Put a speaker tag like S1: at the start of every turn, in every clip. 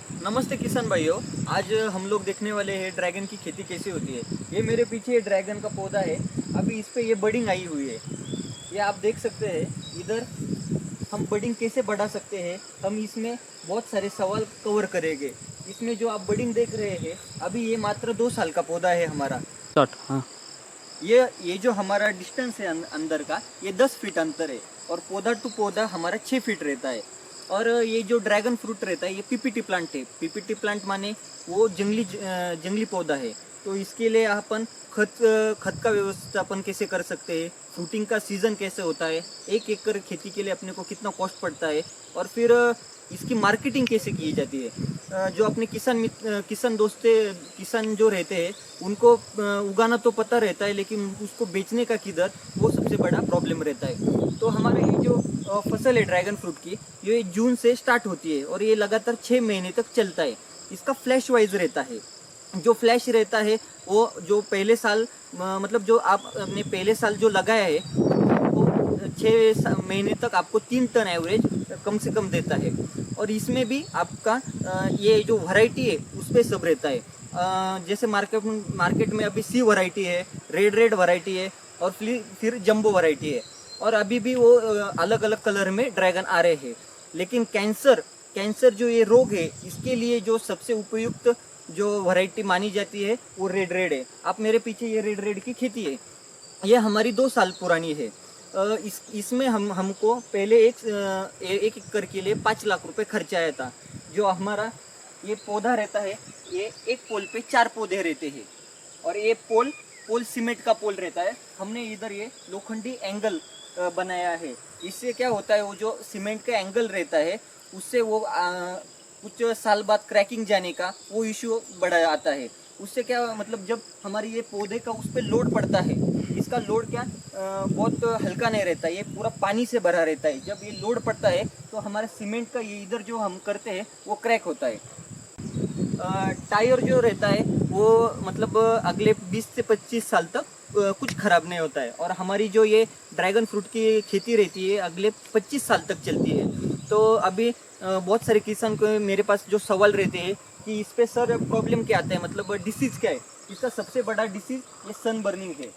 S1: नमस्ते किसान भाइयों। आज हम लोग देखने वाले हैं ड्रैगन की खेती कैसे होती है। ये मेरे पीछे ये ड्रैगन का पौधा है। अभी इस पे ये बडिंग आई हुई है। ये आप देख सकते हैं। इधर हम बडिंग कैसे बढ़ा सकते हैं, हम इसमें बहुत सारे सवाल कवर करेंगे। इसमें जो आप बडिंग देख रहे हैं, अभी ये मात्र 2 साल का पौधा है हमारा।
S2: हाँ।
S1: ये जो हमारा डिस्टेंस है अंदर का, ये 10 फीट अंतर है और पौधा टू पौधा हमारा 6 फीट रहता है। और ये जो ड्रैगन फ्रूट रहता है, ये पीपीटी प्लांट है। पीपीटी प्लांट माने वो जंगली पौधा है। तो इसके लिए अपन खत का व्यवस्थापन कैसे कर सकते हैं, फ्रूटिंग का सीजन कैसे होता है, 1 एकड़ खेती के लिए अपने को कितना कॉस्ट पड़ता है, और फिर इसकी मार्केटिंग कैसे की जाती है। जो अपने किसान जो रहते हैं, उनको उगाना तो पता रहता है, लेकिन उसको बेचने का किधर, वो सबसे बड़ा प्रॉब्लम रहता है। तो हमारा ये जो फसल है ड्रैगन फ्रूट की, ये जून से स्टार्ट होती है और ये लगातार 6 महीने तक चलता है। इसका फ्लैश वाइज रहता है। जो फ्लैश रहता है वो जो पहले साल मतलब जो आप अपने पहले साल जो लगाया है, वो 6 महीने तक आपको 3 टन एवरेज कम से कम देता है। और इसमें भी आपका ये जो वैरायटी है उस पर सब रहता है। जैसे मार्केट में अभी सी वैरायटी है, रेड वैरायटी है, और फिर जंबो वैरायटी है। और अभी भी वो अलग अलग कलर में ड्रैगन आ रहे हैं। लेकिन कैंसर जो ये रोग है, इसके लिए जो सबसे उपयुक्त जो वैरायटी मानी जाती है वो रेड है। आप मेरे पीछे ये रेड की खेती है। ये हमारी 2 साल पुरानी है। इसमें हमको पहले एक एकड़ के लिए 5 लाख रुपए खर्च आया था। जो हमारा ये पौधा रहता है, ये एक पोल पे 4 पौधे रहते हैं। और ये पोल सीमेंट का पोल रहता है। हमने इधर ये लोखंडी एंगल बनाया है। इससे क्या होता है, वो जो सीमेंट का एंगल रहता है, उससे वो कुछ साल बाद क्रैकिंग जाने का वो इश्यू बड़ा आता है। उससे क्या मतलब, जब हमारी ये पौधे का उस पर लोड पड़ता है, इसका लोड क्या बहुत हल्का नहीं रहता है, ये पूरा पानी से भरा रहता है। जब ये लोड पड़ता है तो हमारे सीमेंट का ये इधर जो हम करते हैं वो क्रैक होता है। टायर जो रहता है वो मतलब अगले 20 से 25 साल तक कुछ खराब नहीं होता है। और हमारी जो ये ड्रैगन फ्रूट की खेती रहती है, अगले 25 साल तक चलती है। तो अभी बहुत सारे किसान को मेरे पास जो सवाल रहते हैं कि इस पे सर प्रॉब्लम क्या आता है, मतलब डिसीज़ क्या है। इसका सबसे बड़ा डिसीज़ ये सन बर्निंग है।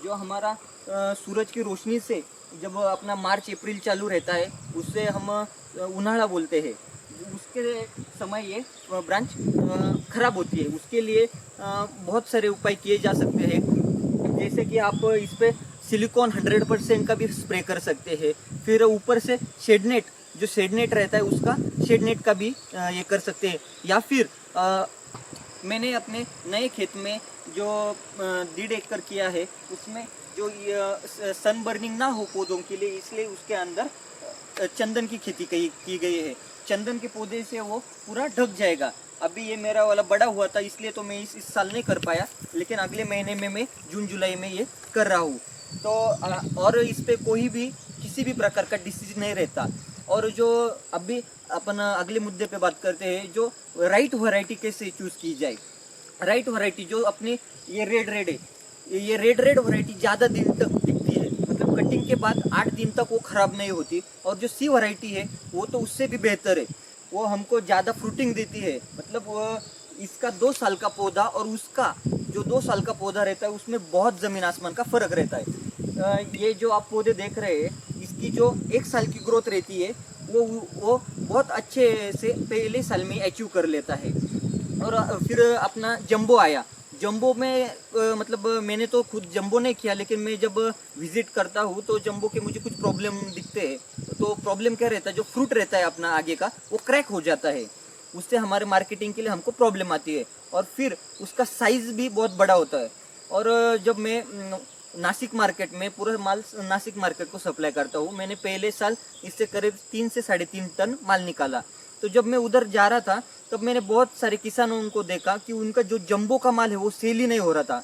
S1: जो हमारा सूरज की रोशनी से जब अपना मार्च अप्रैल चालू रहता है, उससे हम उन्हाड़ा बोलते हैं, उसके समय ये ब्रांच खराब होती है। उसके लिए बहुत सारे उपाय किए जा सकते हैं। जैसे कि आप इस पे सिलिकॉन 100% का भी स्प्रे कर सकते हैं। फिर ऊपर से शेडनेट, जो शेडनेट रहता है उसका शेडनेट का भी ये कर सकते हैं। या फिर मैंने अपने नए खेत में जो 1.5 एकड़ किया है, उसमें जो सन बर्निंग ना हो पौधों के लिए, इसलिए उसके अंदर चंदन की खेती की गई है। चंदन के पौधे से वो पूरा ढक जाएगा। अभी ये मेरा वाला बड़ा हुआ था, इसलिए तो मैं इस साल नहीं कर पाया, लेकिन अगले महीने में मैं जून जुलाई में ये कर रहा हूँ। तो और इस पे कोई भी किसी भी प्रकार का डिसीज नहीं रहता। और जो अभी अपन अगले मुद्दे पे बात करते हैं, जो राइट वैरायटी कैसे चूज की जाए। राइट वैरायटी जो अपने ये रेड है, ये रेड वैरायटी ज़्यादा दिन तक टिकती है। मतलब कटिंग के बाद 8 दिन तक वो खराब नहीं होती। और जो सी वैरायटी है वो तो उससे भी बेहतर है, वो हमको ज़्यादा फ्रूटिंग देती है। मतलब इसका 2 साल का पौधा और उसका जो 2 साल का पौधा रहता है, उसमें बहुत ज़मीन आसमान का फ़र्क रहता है। ये जो आप पौधे देख रहे हैं, इसकी जो 1 साल की ग्रोथ रहती है, वो बहुत अच्छे से पहले साल में अचीव कर लेता है। और फिर अपना जंबो आया। जंबो में मतलब मैंने तो खुद जंबो नहीं किया, लेकिन मैं जब विजिट करता हूँ तो जंबो के मुझे कुछ प्रॉब्लम दिखते हैं। तो प्रॉब्लम क्या रहता है, जो फ्रूट रहता है अपना आगे का, वो क्रैक हो जाता है। उससे हमारे मार्केटिंग के लिए हमको प्रॉब्लम आती है। और फिर उसका साइज भी बहुत बड़ा होता है। और जब मैं नासिक मार्केट में पूरा माल नासिक मार्केट को सप्लाई करता हूँ, मैंने पहले साल इससे करीब 3 से 3.5 टन माल निकाला। तो जब मैं उधर जा रहा था, तब मैंने बहुत सारे किसानों को देखा कि उनका जो जंबो का माल है वो सेल ही नहीं हो रहा था।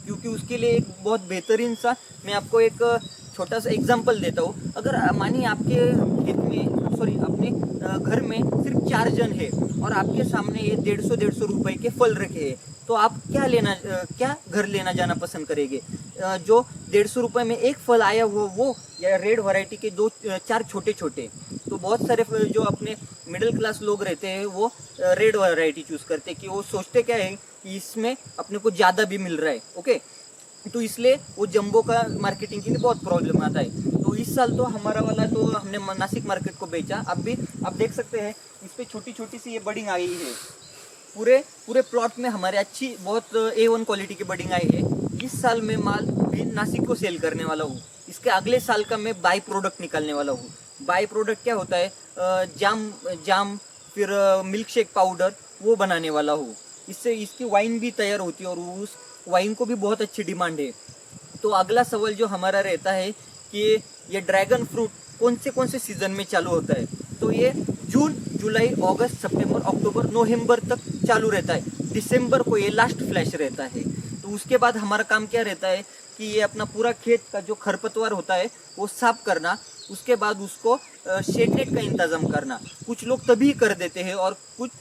S1: क्योंकि उसके लिए एक बहुत बेहतरीन सा, मैं आपको एक छोटा सा एग्जांपल देता हूँ। अगर मानिए आपके खेत में, सॉरी अपने घर में सिर्फ 4 जन है और आपके सामने ये 150 रुपए के फल रखे हैं, तो आप क्या घर लेना जाना पसंद करेंगे। जो 150 रुपए में एक फल आया वो या रेड वैरायटी के 2-4 छोटे छोटे, तो बहुत सारे जो अपने मिडिल क्लास लोग रहते हैं वो रेड वैरायटी चूज करते हैं कि वो सोचते क्या है कि इसमें अपने को ज़्यादा भी मिल रहा है। ओके, तो इसलिए वो जंबो का मार्केटिंग के लिए बहुत प्रॉब्लम आता है। तो इस साल तो हमारा वाला तो हमने नासिक मार्केट को बेचा। अब भी आप देख सकते हैं इस पर छोटी छोटी सी ये बडिंग आई है। पूरे पूरे प्लॉट में हमारे अच्छी बहुत A1 क्वालिटी की बडिंग आई है। इस साल मैं माल भी नासिक को सेल करने वाला हूँ। इसके अगले साल का मैं बाई प्रोडक्ट निकालने वाला हूँ। बाई प्रोडक्ट क्या होता है, जाम फिर मिल्क शेक पाउडर वो बनाने वाला हूँ। इससे इसकी वाइन भी तैयार होती है और उस वाइन को भी बहुत अच्छी डिमांड है। तो अगला सवाल जो हमारा रहता है कि ये ड्रैगन फ्रूट कौन से सीजन में चालू होता है, तो ये जून, जुलाई, अगस्त, सितंबर, अक्टूबर, नवंबर तक चालू रहता है। दिसंबर को ये लास्ट फ्लैश रहता है। तो उसके बाद हमारा काम क्या रहता है कि ये अपना पूरा खेत का जो खरपतवार होता है वो साफ करना, उसके बाद उसको शेड नेट का इंतजाम करना। कुछ लोग तभी कर देते हैं और कुछ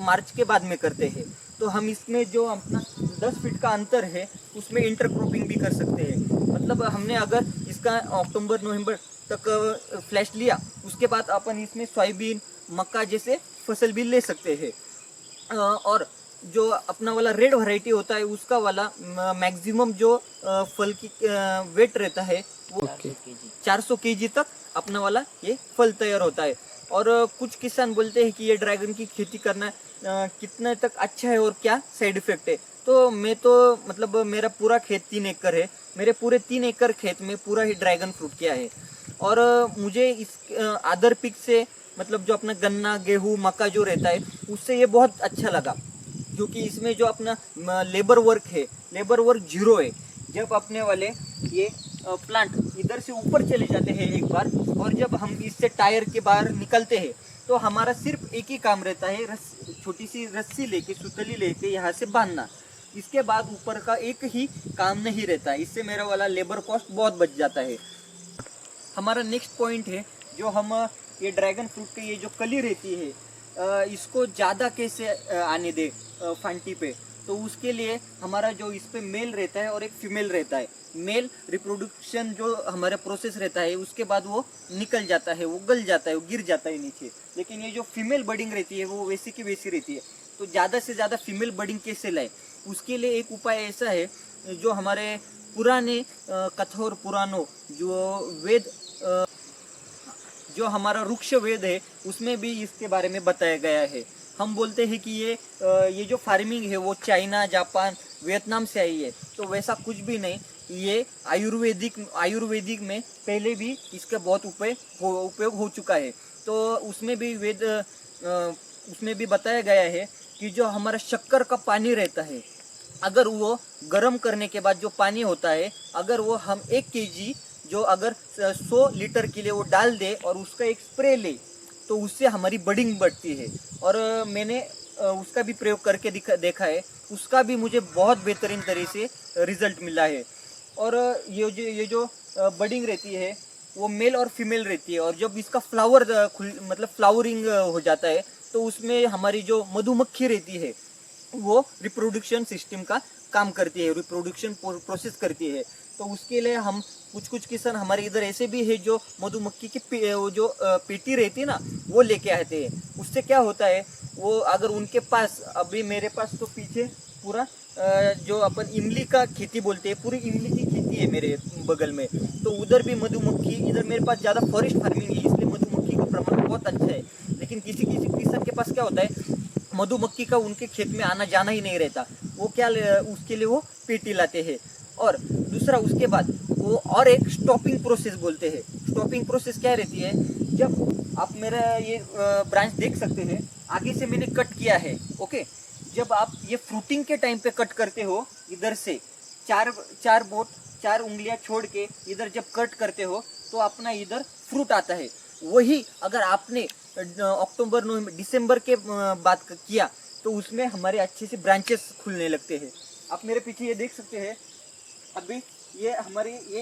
S1: मार्च के बाद में करते हैं। तो हम इसमें जो अपना 10 फीट का अंतर है उसमें इंटरक्रॉपिंग भी कर सकते हैं। मतलब हमने अगर इसका अक्टूबर नवंबर तक फ्लैश लिया, उसके बाद अपन इसमें सोयाबीन, मक्का जैसे फसल भी ले सकते हैं। और जो अपना वाला रेड वैरायटी होता है उसका वाला मैक्सिमम जो फल की वेट रहता है वो 400 kg तक अपना वाला ये फल तैयार होता है। और कुछ किसान बोलते हैं कि ये ड्रैगन की खेती करना कितना तक अच्छा है और क्या साइड इफेक्ट है। तो मैं तो मतलब मेरा पूरा खेत 3 एकड़ है, मेरे पूरे 3 एकड़ खेत में पूरा ही ड्रैगन फ्रूट किया है। और मुझे इस अदर पिक से मतलब जो अपना गन्ना, गेहूँ, मक्का जो रहता है उससे ये बहुत अच्छा लगा, क्योंकि इसमें जो अपना लेबर वर्क है, लेबर वर्क 0 है। जब अपने वाले ये प्लांट इधर से ऊपर चले जाते हैं एक बार, और जब हम इससे टायर के बाहर निकलते हैं तो हमारा सिर्फ एक ही काम रहता है, छोटी सी रस्सी लेके, सुतली लेके यहाँ से बांधना। इसके बाद ऊपर का एक ही काम नहीं रहता है। इससे मेरा वाला लेबर कॉस्ट बहुत बच जाता है। हमारा नेक्स्ट पॉइंट है जो हम ये ड्रैगन फ्रूट की ये जो कली रहती है इसको ज़्यादा कैसे आने दे फांटी पे। तो उसके लिए हमारा जो इस पे मेल रहता है और एक फीमेल रहता है। मेल रिप्रोडक्शन जो हमारा प्रोसेस रहता है उसके बाद वो निकल जाता है, वो गल जाता है, वो गिर जाता है नीचे। लेकिन ये जो फीमेल बडिंग रहती है वो वैसी की वैसी रहती है। तो ज़्यादा से ज़्यादा फीमेल बडिंग कैसे लाए, उसके लिए एक उपाय ऐसा है जो हमारे पुराने कठोर पुराणों जो वेद जो हमारा वृक्ष वेद है उसमें भी इसके बारे में बताया गया है। हम बोलते हैं कि ये जो फार्मिंग है वो चाइना, जापान, वियतनाम से आई है। तो वैसा कुछ भी नहीं, ये आयुर्वेदिक में पहले भी इसका बहुत उपयोग हो चुका है। तो उसमें भी बताया गया है कि जो हमारा शक्कर का पानी रहता है, अगर वो गर्म करने के बाद जो पानी होता है, अगर वो हम 1 kg जो अगर 100 लीटर के लिए वो डाल दे और उसका एक स्प्रे ले तो उससे हमारी बडिंग बढ़ती है। और मैंने उसका भी प्रयोग करके देखा है, उसका भी मुझे बहुत बेहतरीन तरह से रिजल्ट मिला है। और ये जो बडिंग रहती है वो मेल और फीमेल रहती है। और जब इसका फ्लावर मतलब फ्लावरिंग हो जाता है तो उसमें हमारी जो मधुमक्खी रहती है वो रिप्रोडक्शन सिस्टम का काम करती है, रिप्रोडक्शन प्रोसेस करती है। तो उसके लिए हम कुछ किसान हमारे इधर ऐसे भी है जो मधुमक्खी की जो पेटी रहती है ना वो लेके आते हैं। उससे क्या होता है, वो अगर उनके पास, अभी मेरे पास तो पीछे पूरा जो अपन इमली का खेती बोलते हैं, पूरी इमली की खेती है मेरे बगल में। तो उधर भी मधुमक्खी, इधर मेरे पास ज़्यादा फॉरेस्ट फार्मिंग है इसलिए मधुमक्खी का प्रमाण बहुत अच्छा है। लेकिन किसी किसान के पास क्या होता है, मधुमक्खी का उनके खेत में आना जाना ही नहीं रहता। वो क्या उसके लिए वो पेटी लाते हैं। और दूसरा उसके बाद वो और एक स्टॉपिंग प्रोसेस बोलते हैं। स्टॉपिंग प्रोसेस क्या रहती है, जब आप मेरा ये ब्रांच देख सकते हैं, आगे से मैंने कट किया है। ओके, जब आप ये फ्रूटिंग के टाइम पे कट करते हो, इधर से चार उंगलियां छोड़ के इधर जब कट करते हो तो अपना इधर फ्रूट आता है। वही अगर आपने अक्टूबर, नवंबर, दिसंबर के बात किया तो उसमें हमारे अच्छे से ब्रांचेस खुलने लगते हैं। आप मेरे पीछे ये देख सकते हैं, अभी ये हमारी ये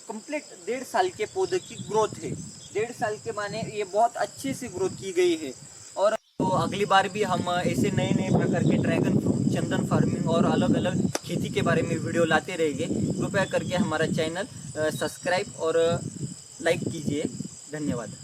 S1: कंप्लीट 1.5 साल के पौधे की ग्रोथ है। 1.5 साल के माने ये बहुत अच्छे से ग्रोथ की गई है। और तो अगली बार भी हम ऐसे नए नए प्रकार के ड्रैगन फ्रूट, चंदन फार्मिंग और अलग अलग खेती के बारे में वीडियो लाते रहेंगे। कृपया करके हमारा चैनल सब्सक्राइब और लाइक कीजिए। धन्यवाद।